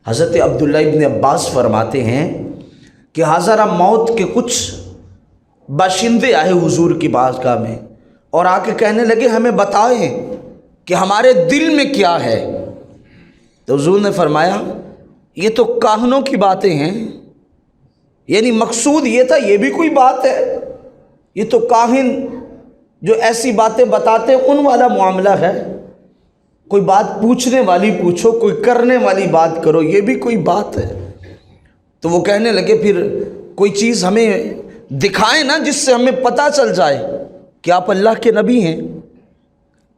حضرت عبداللہ ابن عباس فرماتے ہیں کہ حضرہ موت کے کچھ باشندے آئے حضور کی بارگاہ میں اور آ کے کہنے لگے ہمیں بتائیں کہ ہمارے دل میں کیا ہے۔ تو حضور نے فرمایا یہ تو کاہنوں کی باتیں ہیں، یعنی مقصود یہ تھا یہ بھی کوئی بات ہے، یہ تو کاہن جو ایسی باتیں بتاتے ہیں ان والا معاملہ ہے، کوئی بات پوچھنے والی پوچھو، کوئی کرنے والی بات کرو، یہ بھی کوئی بات ہے۔ تو وہ کہنے لگے پھر کوئی چیز ہمیں دکھائیں نا جس سے ہمیں پتہ چل جائے کہ آپ اللہ کے نبی ہیں۔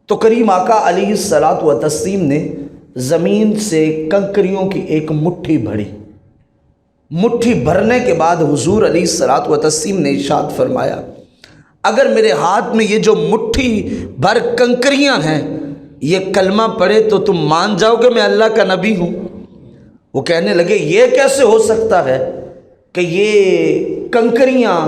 تو کریم آقا علیہ الصلاۃ والتسلیم نے زمین سے کنکریوں کی ایک مٹھی بھری، مٹھی بھرنے کے بعد حضور علیہ الصلاۃ والتسلیم نے ارشاد فرمایا اگر میرے ہاتھ میں یہ جو مٹھی بھر کنکریاں ہیں یہ کلمہ پڑھے تو تم مان جاؤ گے میں اللہ کا نبی ہوں۔ وہ کہنے لگے یہ کیسے ہو سکتا ہے کہ یہ کنکریاں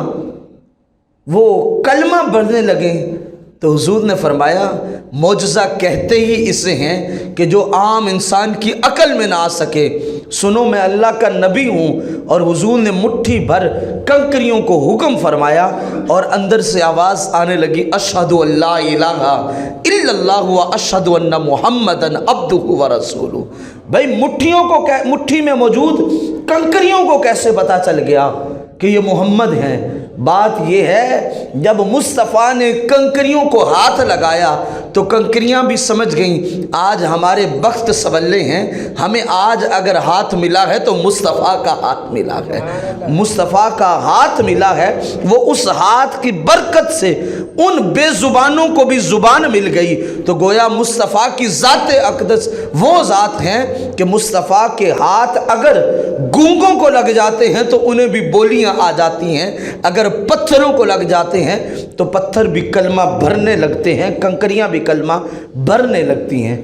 وہ کلمہ پڑھنے لگیں؟ تو حضور نے فرمایا معجزہ کہتے ہی اسے ہیں کہ جو عام انسان کی عقل میں نہ آ سکے۔ سنو میں اللہ کا نبی ہوں۔ اور حضور نے مٹھی بھر کنکریوں کو حکم فرمایا اور اندر سے آواز آنے لگی اشہد ان لا الہ الا اللہ و اشہد ان محمدا عبدہ و رسولہ۔ بھائی مٹھی میں موجود کنکریوں کو کیسے پتہ چل گیا کہ یہ محمد ہیں؟ بات یہ ہے جب مصطفیٰ نے کنکریوں کو ہاتھ لگایا تو کنکریاں بھی سمجھ گئیں آج ہمارے بخت سنولے ہیں، ہمیں آج اگر ہاتھ ملا ہے تو مصطفیٰ کا ہاتھ ملا ہے، مصطفیٰ کا ہاتھ ملا ہے۔ وہ اس ہاتھ کی برکت سے ان بے زبانوں کو بھی زبان مل گئی۔ تو گویا مصطفیٰ کی ذات اقدس وہ ذات ہیں کہ مصطفیٰ کے ہاتھ اگر گونگوں کو لگ جاتے ہیں تو انہیں بھی بولیاں آ جاتی ہیں، اگر پتھروں کو لگ جاتے ہیں تو پتھر بھی کلمہ بھرنے لگتے ہیں، کنکریاں بھی کلمہ بھرنے لگتی ہیں۔